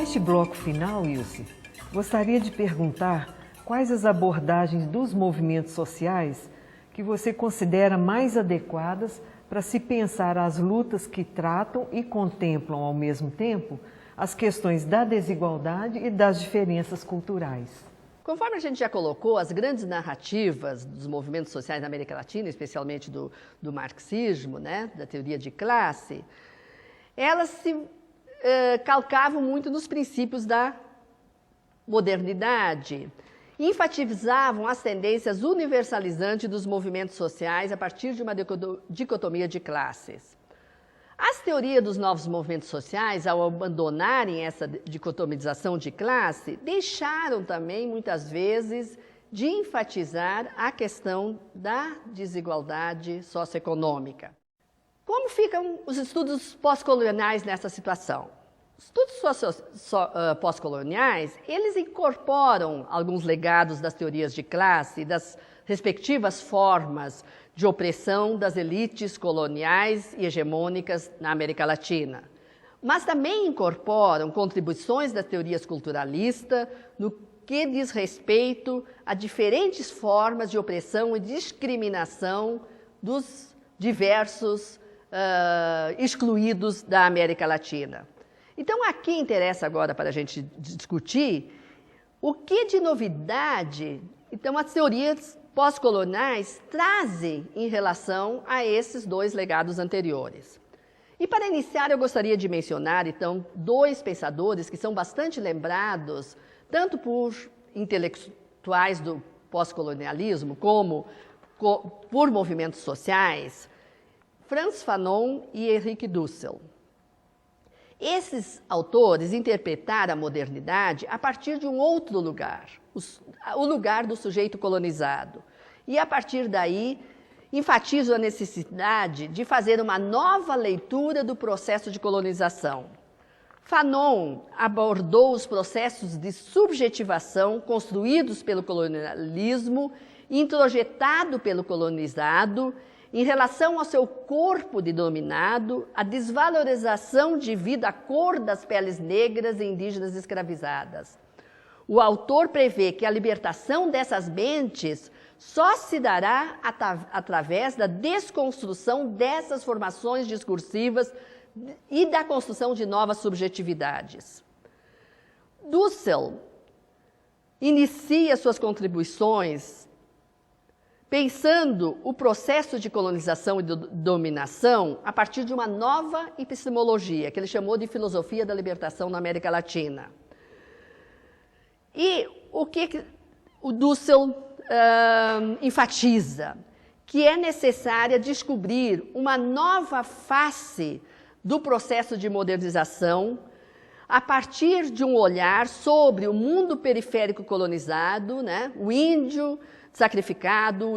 Neste bloco final, Ilse, gostaria de perguntar quais as abordagens dos movimentos sociais que você considera mais adequadas para se pensar as lutas que tratam e contemplam ao mesmo tempo as questões da desigualdade e das diferenças culturais. Conforme a gente já colocou, as grandes narrativas dos movimentos sociais na América Latina, especialmente do marxismo, né, da teoria de classe, elas se calcavam muito nos princípios da modernidade, enfatizavam as tendências universalizantes dos movimentos sociais a partir de uma dicotomia de classes. As teorias dos novos movimentos sociais, ao abandonarem essa dicotomização de classe, deixaram também, muitas vezes, de enfatizar a questão da desigualdade socioeconômica. Como ficam os estudos pós-coloniais nessa situação? Os estudos pós-coloniais, eles incorporam alguns legados das teorias de classe e das respectivas formas de opressão das elites coloniais e hegemônicas na América Latina. Mas também incorporam contribuições das teorias culturalistas no que diz respeito a diferentes formas de opressão e discriminação dos diversos excluídos da América Latina. Então, aqui interessa agora para a gente discutir o que de novidade, então, as teorias pós-coloniais trazem em relação a esses dois legados anteriores. E para iniciar, eu gostaria de mencionar, então, dois pensadores que são bastante lembrados, tanto por intelectuais do pós-colonialismo, como por movimentos sociais, Frantz Fanon e Henri Dussel. Esses autores interpretaram a modernidade a partir de um outro lugar, o lugar do sujeito colonizado. E, a partir daí, enfatizam a necessidade de fazer uma nova leitura do processo de colonização. Fanon abordou os processos de subjetivação construídos pelo colonialismo, introjetado pelo colonizado, em relação ao seu corpo de dominado, a desvalorização devido à cor das peles negras e indígenas escravizadas. O autor prevê que a libertação dessas mentes só se dará através da desconstrução dessas formações discursivas e da construção de novas subjetividades. Dussel inicia suas contribuições pensando o processo de colonização e de dominação a partir de uma nova epistemologia, que ele chamou de filosofia da libertação na América Latina. E o que o Dussel enfatiza? Que é necessária descobrir uma nova face do processo de modernização a partir de um olhar sobre o mundo periférico colonizado, né? O índio sacrificado,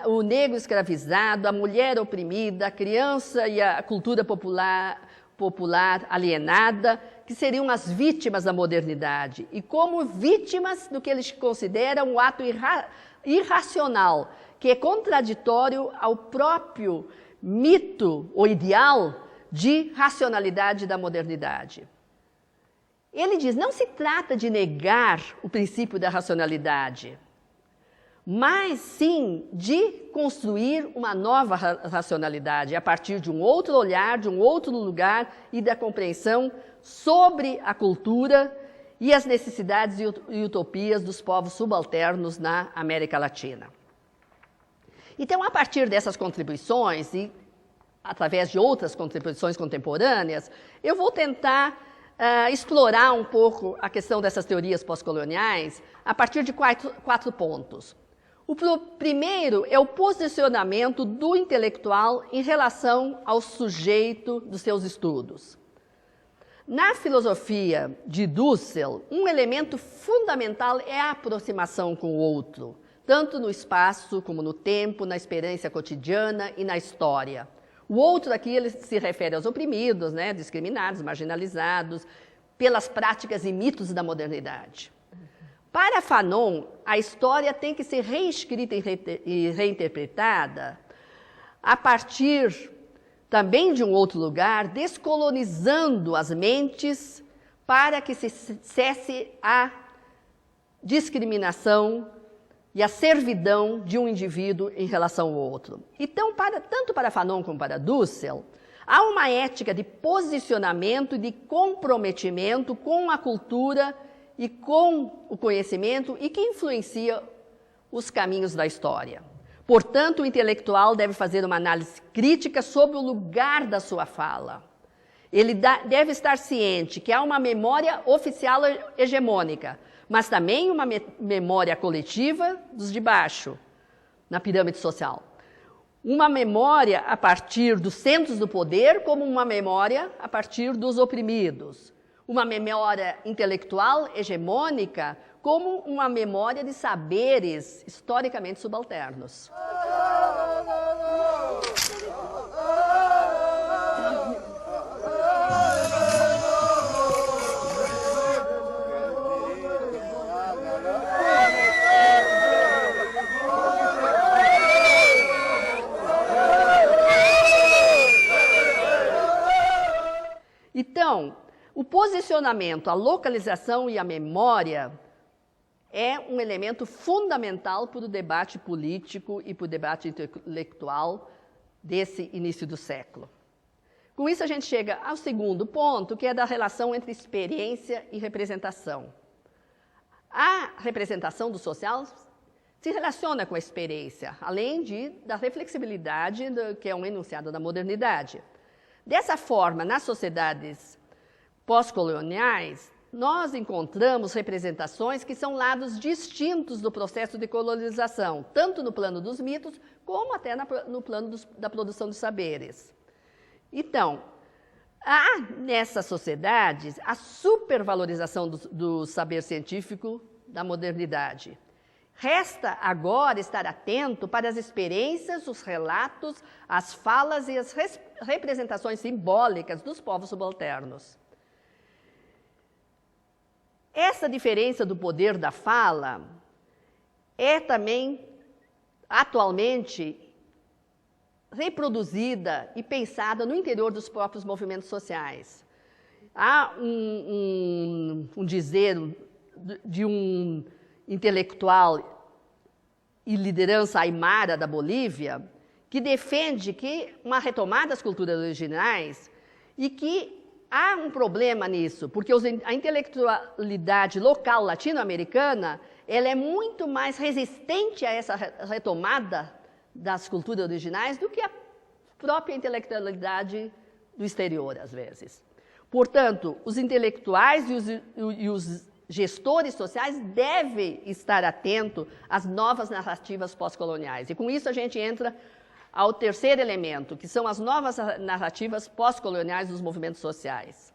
o negro escravizado, a mulher oprimida, a criança e a cultura popular alienada, que seriam as vítimas da modernidade, e como vítimas do que eles consideram um ato irracional, que é contraditório ao próprio mito ou ideal de racionalidade da modernidade. Ele diz, não se trata de negar o princípio da racionalidade, mas sim de construir uma nova racionalidade a partir de um outro olhar, de um outro lugar e da compreensão sobre a cultura e as necessidades e utopias dos povos subalternos na América Latina. Então, a partir dessas contribuições e através de outras contribuições contemporâneas, eu vou tentar explorar um pouco a questão dessas teorias pós-coloniais a partir de quatro pontos. O primeiro é o posicionamento do intelectual em relação ao sujeito dos seus estudos. Na filosofia de Dussel, um elemento fundamental é a aproximação com o outro, tanto no espaço como no tempo, na experiência cotidiana e na história. O outro aqui ele se refere aos oprimidos, né, discriminados, marginalizados, pelas práticas e mitos da modernidade. Para Fanon, a história tem que ser reescrita e reinterpretada a partir também de um outro lugar, descolonizando as mentes para que se cesse a discriminação e a servidão de um indivíduo em relação ao outro. Então, tanto para Fanon como para Dussel, há uma ética de posicionamento e de comprometimento com a cultura e com o conhecimento e que influencia os caminhos da história. Portanto, o intelectual deve fazer uma análise crítica sobre o lugar da sua fala. Ele deve estar ciente que há uma memória oficial hegemônica, mas também uma memória coletiva dos de baixo, na pirâmide social. Uma memória a partir dos centros do poder, como uma memória a partir dos oprimidos. Uma memória intelectual hegemônica, como uma memória de saberes historicamente subalternos. Então, o posicionamento, a localização e a memória é um elemento fundamental para o debate político e para o debate intelectual desse início do século. Com isso, a gente chega ao segundo ponto, que é da relação entre experiência e representação. A representação do social se relaciona com a experiência, além da reflexibilidade, que é um enunciado da modernidade. Dessa forma, nas sociedades pós-coloniais, nós encontramos representações que são lados distintos do processo de colonização, tanto no plano dos mitos, como até no plano da produção de saberes. Então, há nessas sociedades a supervalorização do saber científico da modernidade. Resta agora estar atento para as experiências, os relatos, as falas e as representações simbólicas dos povos subalternos. Essa diferença do poder da fala é também, atualmente, reproduzida e pensada no interior dos próprios movimentos sociais. Há um dizer de um intelectual e liderança aimara da Bolívia, que defende que uma retomada das culturas originais e que há um problema nisso, porque a intelectualidade local latino-americana ela é muito mais resistente a essa retomada das culturas originais do que a própria intelectualidade do exterior, às vezes. Portanto, os intelectuais e os gestores sociais devem estar atentos às novas narrativas pós-coloniais. E com isso a gente entra ao terceiro elemento, que são as novas narrativas pós-coloniais dos movimentos sociais.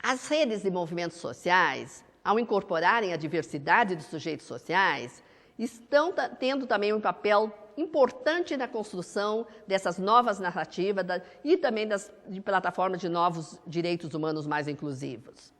As redes de movimentos sociais, ao incorporarem a diversidade dos sujeitos sociais, estão tendo também um papel importante na construção dessas novas narrativas e também de plataformas de novos direitos humanos mais inclusivos.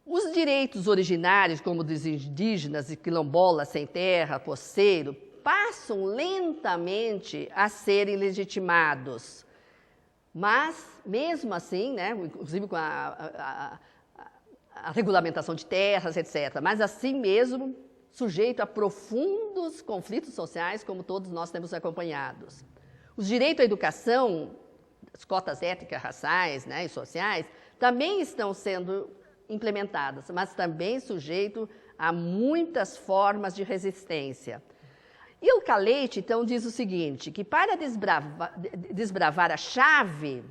Os direitos originários, como dos indígenas e quilombolas sem terra, coceiro, passam lentamente a serem legitimados. Mas, mesmo assim, né, inclusive com a regulamentação de terras, etc., mas assim mesmo sujeito a profundos conflitos sociais, como todos nós temos acompanhados. Os direitos à educação, as cotas étnicas, raciais, né, e sociais, também estão sendo implementadas, mas também sujeito a muitas formas de resistência. Ilka Leite, então, diz o seguinte, que para destravar a chave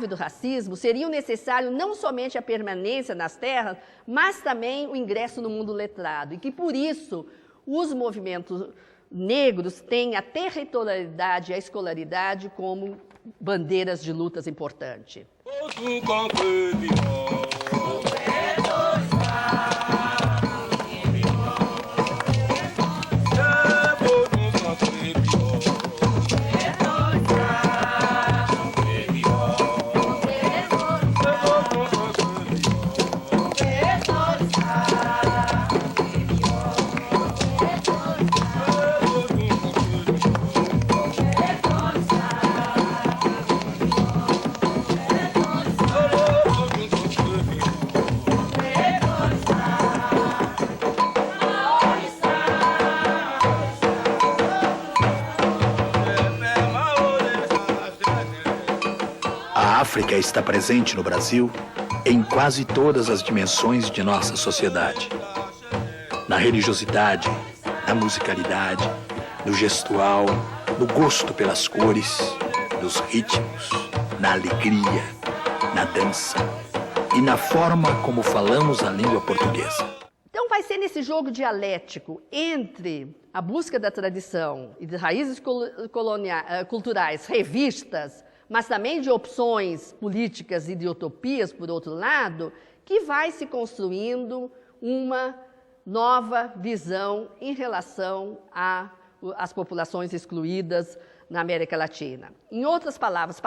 do racismo, seria necessário não somente a permanência nas terras, mas também o ingresso no mundo letrado, e que, por isso, os movimentos negros têm a territorialidade e a escolaridade como bandeiras de lutas importantes. África está presente no Brasil em quase todas as dimensões de nossa sociedade. Na religiosidade, na musicalidade, no gestual, no gosto pelas cores, nos ritmos, na alegria, na dança e na forma como falamos a língua portuguesa. Então vai ser nesse jogo dialético entre a busca da tradição e de raízes culturais revistas, mas também de opções políticas e de utopias, por outro lado, que vai se construindo uma nova visão em relação às populações excluídas na América Latina. Em outras palavras,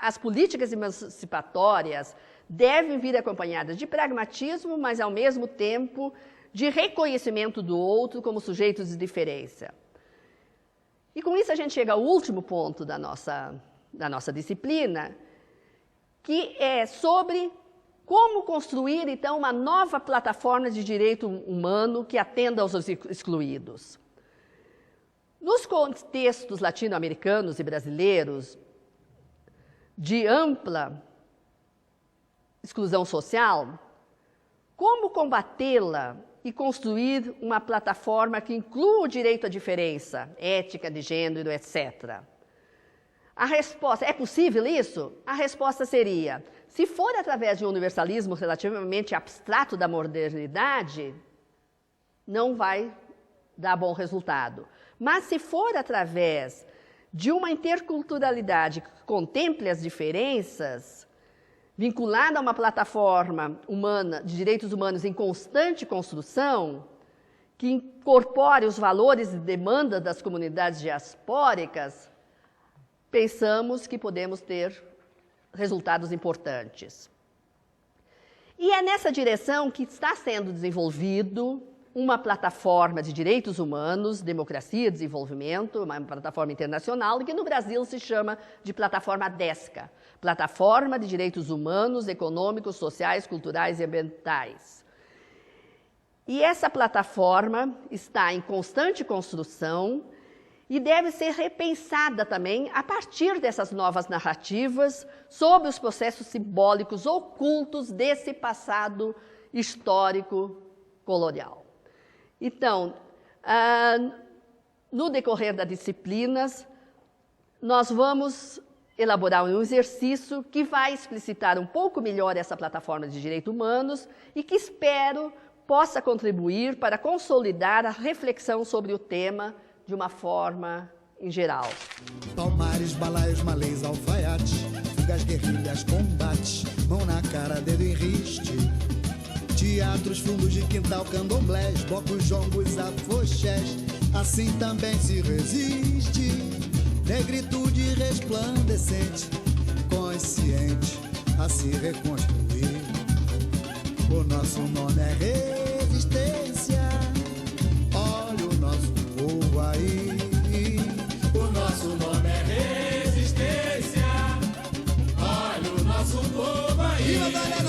as políticas emancipatórias devem vir acompanhadas de pragmatismo, mas, ao mesmo tempo, de reconhecimento do outro como sujeitos de diferença. E com isso a gente chega ao último ponto da nossa disciplina, que é sobre como construir, então, uma nova plataforma de direito humano que atenda aos excluídos. Nos contextos latino-americanos e brasileiros de ampla exclusão social, como combatê-la e construir uma plataforma que inclua o direito à diferença, ética, de gênero, etc. A resposta, é possível isso? A resposta seria, se for através de um universalismo relativamente abstrato da modernidade, não vai dar bom resultado. Mas se for através de uma interculturalidade que contemple as diferenças, vinculada a uma plataforma humana de direitos humanos em constante construção, que incorpore os valores e demandas das comunidades diaspóricas, pensamos que podemos ter resultados importantes. E é nessa direção que está sendo desenvolvido uma plataforma de direitos humanos, democracia e desenvolvimento, uma plataforma internacional, que no Brasil se chama de Plataforma DESCA, Plataforma de Direitos Humanos, Econômicos, Sociais, Culturais e Ambientais. E essa plataforma está em constante construção e deve ser repensada também a partir dessas novas narrativas sobre os processos simbólicos ocultos desse passado histórico colonial. Então, no decorrer das disciplinas, nós vamos elaborar um exercício que vai explicitar um pouco melhor essa plataforma de direitos humanos e que espero possa contribuir para consolidar a reflexão sobre o tema de uma forma em geral. Palmares, balaios, malês, alfaiates, fugas, guerrilhas, combates, mão na cara, dedo em riste. Teatros, fundos de quintal, candomblés, bocos, jongos, afoxés, assim também se resiste. Negritude resplandecente, consciente a se reconstruir. O nosso nome é resistência, olha o nosso povo aí. O nosso nome é resistência, olha o nosso povo aí.